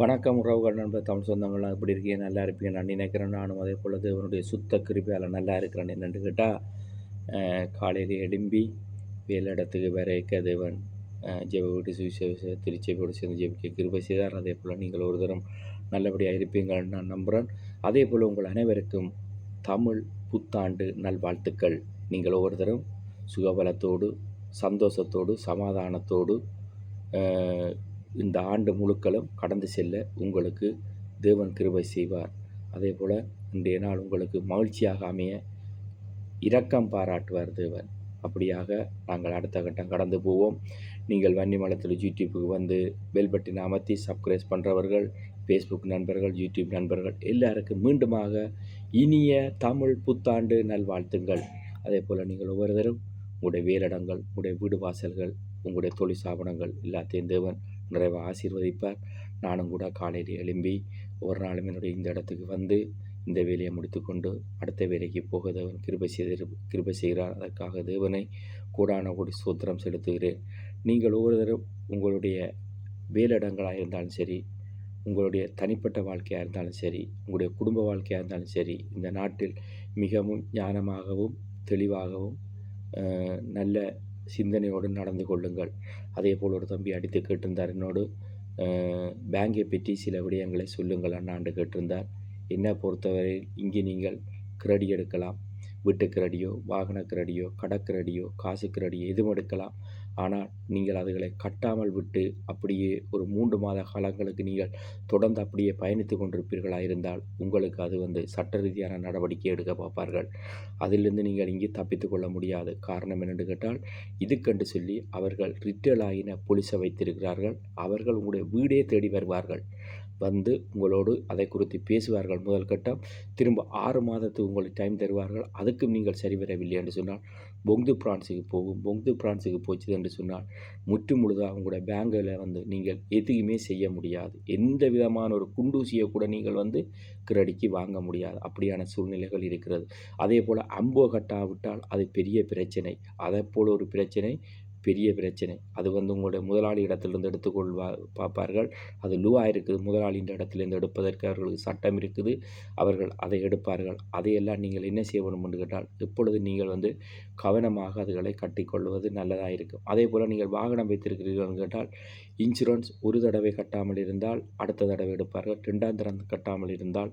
வணக்கம் உறவுகள் நண்பர் தமிழ் சொந்தங்கள்லாம் எப்படி இருக்கீங்க? நல்லா இருப்பீங்க நான் நினைக்கிறேன். நானும் அதே போல் தேவனுடைய சுத்த கிருபையால் நல்லா இருக்கிறேன். என்னென்னு கேட்டால் காலையில் எழும்பி வேலை இடத்துக்கு வரைக்க தேவன் ஜெப வீட்டு சுவிசேஷ திருச்செவியோடு சேர்ந்து ஜெபிக்க கிருபை செய்தார். அதே போல் நீங்கள் ஒரு தரம் நல்லபடியாக இருப்பீங்கள்னு நான் நம்புகிறேன். அதே போல் உங்கள் அனைவருக்கும் தமிழ் புத்தாண்டு நல்வாழ்த்துக்கள். நீங்கள் ஒவ்வொருத்தரும் சுகபலத்தோடு சந்தோஷத்தோடு சமாதானத்தோடு இந்த ஆண்டு முழுக்களும் கடந்து செல்ல உங்களுக்கு தேவன் கிருபை செய்வார். அதே போல் இன்றைய நாள் உங்களுக்கு மகிழ்ச்சியாக அமைய இரக்கம் பாராட்டுவார் தேவன். அப்படியாக நாங்கள் அடுத்த கட்டம் கடந்து போவோம். நீங்கள் வன்னிமலத்தில் யூடியூப்புக்கு வந்து பெல் பட்டனை அமர்த்தி சப்ஸ்கிரைப் பண்ணுறவர்கள், ஃபேஸ்புக் நண்பர்கள், யூடியூப் நண்பர்கள் எல்லாருக்கும் மீண்டுமாக இனிய தமிழ் புத்தாண்டு நல்வாழ்த்துங்கள். அதே போல் நீங்கள் ஒவ்வொருத்தரும் உங்களுடைய வேலிடங்கள், உங்களுடைய வீடு வாசல்கள், உங்களுடைய தொழில் ஸ்தாபனங்கள் எல்லாத்தையும் தேவன் நிறைவாக ஆசீர்வதிப்பார். நானும் கூட காலையில் எழும்பி ஒரு நாளும் என்னுடைய இந்த இடத்துக்கு வந்து இந்த வேலையை முடித்துக்கொண்டு அடுத்த வேலைக்கு போக தேவன் கிருபை செய்கிறார். அதற்காக தேவனை கூடான கூடி சூத்திரம் செலுத்துகிறேன். நீங்கள் ஒவ்வொருத்தரும் உங்களுடைய வேலையிடங்களாக இருந்தாலும் சரி, உங்களுடைய தனிப்பட்ட வாழ்க்கையாக இருந்தாலும் சரி, உங்களுடைய குடும்ப வாழ்க்கையாக இருந்தாலும் சரி, இந்த நாட்டில் மிகவும் ஞானமாகவும் தெளிவாகவும் நல்ல சிந்தனையோடு நடந்து கொள்ளுங்கள். அதே போல் ஒரு தம்பி அடித்து கேட்டிருந்தார், என்னோடு பேங்கை பற்றி சில விடயங்களை சொல்லுங்கள் அண்ணாண்டு கேட்டிருந்தார். என்னை பொறுத்தவரை இங்கே நீங்கள் கிரெடிட் எடுக்கலாம். வீட்டு கிரெடியோ, வாகன கிரெடியோ, கடக்கிரெடியோ, காசு கிரெடியோ எதுவும் எடுக்கலாம். ஆனால் நீங்கள் அதுகளை கட்டாமல் விட்டு அப்படியே ஒரு 3 மாத காலங்களுக்கு நீங்கள் தொடர்ந்து அப்படியே பயணித்து கொண்டிருப்பீர்களாக இருந்தால் உங்களுக்கு அது சட்ட ரீதியான நடவடிக்கை எடுக்க பார்ப்பார்கள். அதிலிருந்து நீங்கள் இங்கே தப்பித்து கொள்ள முடியாது. காரணம் என்னென்று கேட்டால், இதுக்கென்று சொல்லி அவர்கள் ரிட்டேல் ஆகின போலீஸை வைத்திருக்கிறார்கள். அவர்கள் உங்களுடைய வீடே தேடி வருவார்கள். வந்து உங்களோடு அதை குறித்து பேசுவார்கள். முதல் கட்டம் திரும்ப 6 மாதத்துக்கு உங்களுக்கு டைம் தருவார்கள். அதுக்கும் நீங்கள் சரிவரவில்லை என்று சொன்னால் பொங்கு பிரான்ஸுக்கு போகும். பொங்கு பிரான்ஸுக்கு போச்சு என்று சொன்னால் முற்று முழுதாக உங்களுடைய பேங்கில் நீங்கள் எதுவுமே செய்ய முடியாது. எந்த விதமான ஒரு குண்டூசியை கூட நீங்கள் கிரெடிட்க்கு வாங்க முடியாது. அப்படியான சூழ்நிலைகள் இருக்கிறது. அதே போல் அம்போ கட்டாவிட்டால் அது பெரிய பிரச்சனை. அதை போல் ஒரு பிரச்சனை, பெரிய பிரச்சனை. அது உங்களுடைய முதலாளி இடத்திலிருந்து பார்ப்பார்கள். அது லூவாக இருக்குது. முதலாளியின் இடத்திலிருந்து எடுப்பதற்கு அவர்களுக்கு சட்டம் இருக்குது. அவர்கள் அதை எடுப்பார்கள். அதையெல்லாம் நீங்கள் என்ன செய்ய வேண்டும் என்று கேட்டால், எப்பொழுது நீங்கள் கவனமாக அதுகளை கட்டிக்கொள்வது நல்லதாக இருக்கும். அதே போல் நீங்கள் வாகனம் வைத்திருக்கிறீர்கள் கேட்டால், இன்சூரன்ஸ் ஒரு தடவை கட்டாமல் இருந்தால் அடுத்த தடவை எடுப்பார்கள். 2ஆம் தரம் கட்டாமல் இருந்தால்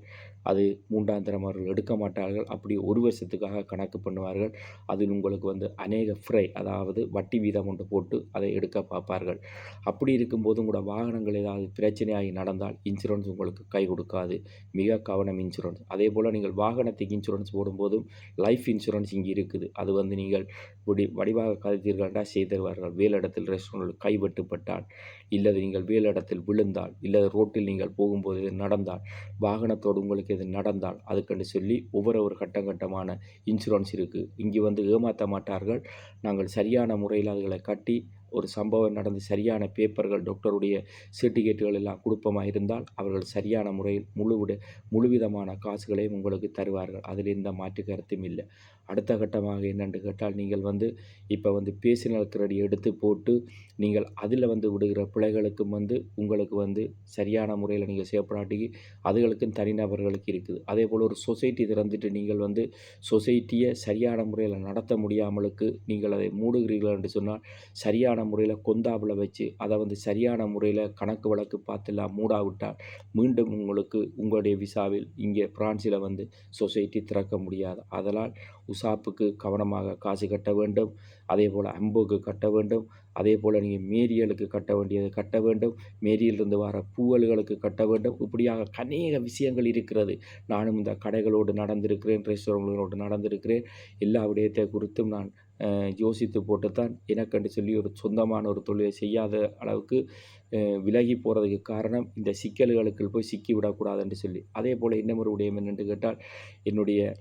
அது 3ஆம் தரம் அவர்கள் எடுக்க மாட்டார்கள். அப்படி ஒரு வருஷத்துக்காக கணக்கு பண்ணுவார்கள். அதில் உங்களுக்கு அநேக ஃப்ரை, அதாவது வட்டி வீதம் ஒன்று போட்டு அதை எடுக்க பார்ப்பார்கள். அப்படி இருக்கும்போது உங்களோட வாகனங்கள் ஏதாவது பிரச்சனையாகி நடந்தால் இன்சூரன்ஸ் உங்களுக்கு கை கொடுக்காது. மிக கவனம் இன்சூரன்ஸ். அதே போல் நீங்கள் வாகனத்துக்கு இன்சூரன்ஸ் போடும்போதும் லைஃப் இன்சூரன்ஸ் இங்கே இருக்குது. அது நீங்கள் வடிவாக கதைத்தீர்கள்டா செய்து தருவார்கள். வேலிடத்தில் ரெஸ்டாரண்ட் கைவெட்டுப்பட்டால், இல்லது நீங்கள் வேலிடத்தில் விழுந்தால், இல்லது ரோட்டில் நீங்கள் போகும்போது இது நடந்தால், வாகனத்தோடு உங்களுக்கு இது நடந்தால், அதுக்கென்று சொல்லி ஒவ்வொரு கட்டமான இன்சூரன்ஸ் இருக்குது. இங்கே ஏமாற்ற மாட்டார்கள். நாங்கள் சரியான முறையில் அதுகளை கட்டி ஒரு சம்பவம் நடந்து சரியான பேப்பர்கள், டாக்டருடைய சர்டிஃபிகேட்டுகள் எல்லாம் கொடுப்பமாக இருந்தால் அவர்கள் சரியான முறையில் முழுவிதமான காசுகளையும் உங்களுக்கு தருவார்கள். அதில் எந்த மாற்று கருத்தும் இல்லை. அடுத்த கட்டமாக என்னென்று கேட்டால், நீங்கள் இப்போ பேசினல் கிரெடிட் எடுத்து போட்டு நீங்கள் அதில் விடுகிற பிழைகளுக்கும் உங்களுக்கு சரியான முறையில் நீங்கள் செய்யப்படாட்டி அதுகளுக்கும் தனிநபர்களுக்கு இருக்குது. அதே போல் ஒரு சொசைட்டி திறந்துட்டு நீங்கள் சொசைட்டியை சரியான முறையில் நடத்த முடியாமலுக்கு நீங்கள் அதை மூடுகிறீர்கள் என்று சொன்னால், சரியான முறையில் கொந்தாவில் வச்சு அதை சரியான முறையில் கணக்கு வழக்கு பார்த்துலாம் மூடாவிட்டால் மீண்டும் உங்களுடைய விசாவில் இங்கே பிரான்சில் சொசைட்டி திறக்க முடியாது. அதனால் உசாப்புக்கு கவனமாக காசு கட்ட வேண்டும். அதே போல் அம்போக்கு கட்ட வேண்டும். அதே போல் நீங்கள் மேரியலுக்கு கட்ட வேண்டியது கட்ட வேண்டும். மேரியிலிருந்து வர பூவல்களுக்கு கட்ட வேண்டும். இப்படியாக அநேக விஷயங்கள் இருக்கிறது. நானும் இந்த கடைகளோடு நடந்திருக்கிறேன், ரெஸ்டாரண்ட்களோடு நடந்திருக்கிறேன். எல்லா விடயத்தை குறித்தும் நான் யோசித்து போட்டுத்தான் எனக்கென்று சொல்லி ஒரு சொந்தமான ஒரு தொழிலை செய்யாத அளவுக்கு விலகி போகிறதுக்கு காரணம், இந்த சிக்கல்களுக்கு போய் சிக்கிவிடக்கூடாது என்று சொல்லி. அதே போல் இன்னும் ஒரு விடயம் என்னென்று கேட்டால், என்னுடைய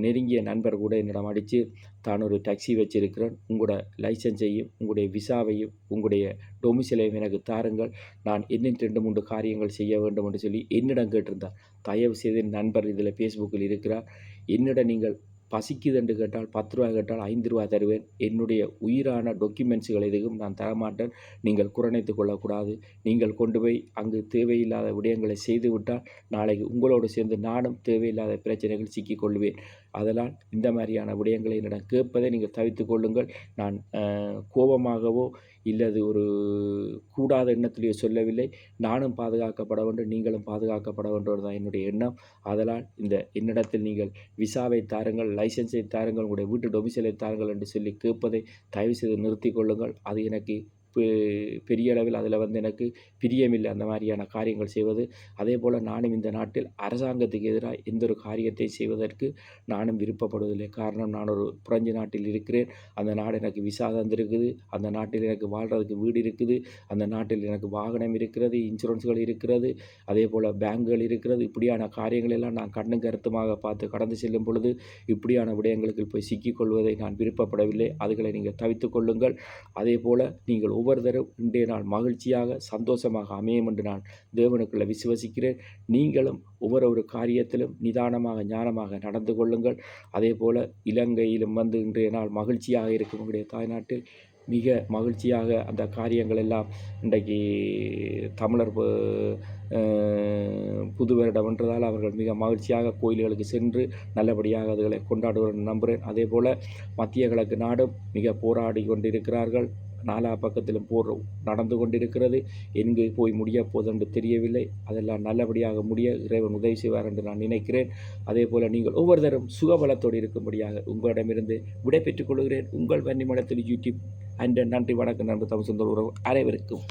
நெருங்கிய நண்பர் கூட என்னிடம் அடித்து, தான் ஒரு டாக்ஸி வச்சிருக்கிறேன், உங்களோட லைசன்ஸையும் உங்களுடைய விசாவையும் உங்களுடைய டொமிசிலையும் எனக்கு தாருங்கள், நான் இன்னும் 2-3 காரியங்கள் செய்ய வேண்டும் என்று சொல்லி என்னிடம் கேட்டிருந்தார். தயவு செய்து நண்பர் இதில் ஃபேஸ்புக்கில் இருக்கிறார், என்னிடம் நீங்கள் பசிக்குது என்று கேட்டால் 10 ரூபா கேட்டால் 5 ரூபா தருவேன். என்னுடைய உயிரான டாக்குமெண்ட்ஸுகள் எதுவும் நான் தரமாட்டேன். நீங்கள் குறைத்து கொள்ளக்கூடாது. நீங்கள் கொண்டு போய் அங்கு தேவையில்லாத விடயங்களை செய்துவிட்டால் நாளைக்கு உங்களோடு சேர்ந்து நானும் தேவையில்லாத பிரச்சனைகள் சிக்கிக்கொள்வேன். அதனால் இந்த மாதிரியான விடயங்களை என்னிடம் கேட்பதை நீங்கள் தவிர்த்து கொள்ளுங்கள். நான் கோபமாகவோ இல்லது ஒரு கூடாத எண்ணத்திலேயோ சொல்லவில்லை. நானும் பாதுகாக்கப்பட வேண்டும், நீங்களும் பாதுகாக்கப்பட வேண்டும் தான் என்னுடைய எண்ணம். அதனால் என்னிடத்தில் நீங்கள் விசாவை தாருங்கள், லைசன்ஸை தாருங்கள், உங்களுடைய வீட்டு டொமிசைலை தாருங்கள் என்று சொல்லி கேட்பதை தயவு செய்து நிறுத்தி கொள்ளுங்கள். அது எனக்கு பெரிய அளவில் அதில் எனக்கு பிரியமில்லை அந்த மாதிரியான காரியங்கள் செய்வது. அதே போல் நானும் இந்த நாட்டில் அரசாங்கத்துக்கு எதிராக எந்த ஒரு காரியத்தை செய்வதற்கு நானும் விருப்பப்படுவதில்லை. காரணம், நான் ஒரு பிரெஞ்சு நாட்டில் இருக்கிறேன். அந்த நாடு எனக்கு விசா தந்திருக்குது. அந்த நாட்டில் எனக்கு வாழ்கிறதுக்கு வீடு இருக்குது. அந்த நாட்டில் எனக்கு வாகனம் இருக்கிறது, இன்சூரன்ஸ்கள் இருக்கிறது, அதே போல் பேங்குகள் இருக்கிறது. இப்படியான காரியங்கள் எல்லாம் நான் கண்ணும் கருத்துமாக பார்த்து கடந்து செல்லும் பொழுது இப்படியான விடயங்களுக்கு போய் சிக்கிக்கொள்வதை நான் விருப்பப்படவில்லை. அதுகளை நீங்கள் தவிர்த்து கொள்ளுங்கள். அதே போல் நீங்கள் ஒவ்வொருத்தரும் இன்றைய நாள் மகிழ்ச்சியாக சந்தோஷமாக அமையும் என்று நான் தேவனுக்குள்ள விசுவசிக்கிறேன். நீங்களும் ஒவ்வொரு காரியத்திலும் நிதானமாக ஞானமாக நடந்து கொள்ளுங்கள். அதே போல் இலங்கையிலும் இன்றைய நாள் மகிழ்ச்சியாக இருக்கும் உங்களுடைய தாய்நாட்டில் மிக மகிழ்ச்சியாக அந்த காரியங்கள் எல்லாம் இன்றைக்கு தமிழர் புது வருடம் என்றதால் அவர்கள் மிக மகிழ்ச்சியாக கோயில்களுக்கு சென்று நல்லபடியாக அதுகளை கொண்டாடுவார்கள் நம்புகிறேன். அதே போல் மத்திய கிழக்கு நாடும் மிக போராடி கொண்டிருக்கிறார்கள். நாலா பக்கத்திலும் போர் நடந்து கொண்டிருக்கிறது. எங்கு போய் முடிய போதென்று தெரியவில்லை. அதெல்லாம் நல்லபடியாக முடிய இறைவன் உதவி செய்வார் என்று நான் நினைக்கிறேன். அதே போல் நீங்கள் ஒவ்வொருத்தரும் சுகபலத்தோடு இருக்கும்படியாக உங்களிடமிருந்து விடை பெற்றுக் கொள்கிறேன். உங்கள் வன்னிமடத்தில் யூடியூப் அண்ட் நன்றி வணக்கம் நண்பர் தமிழ் சொந்த உறவு அனைவருக்கும்.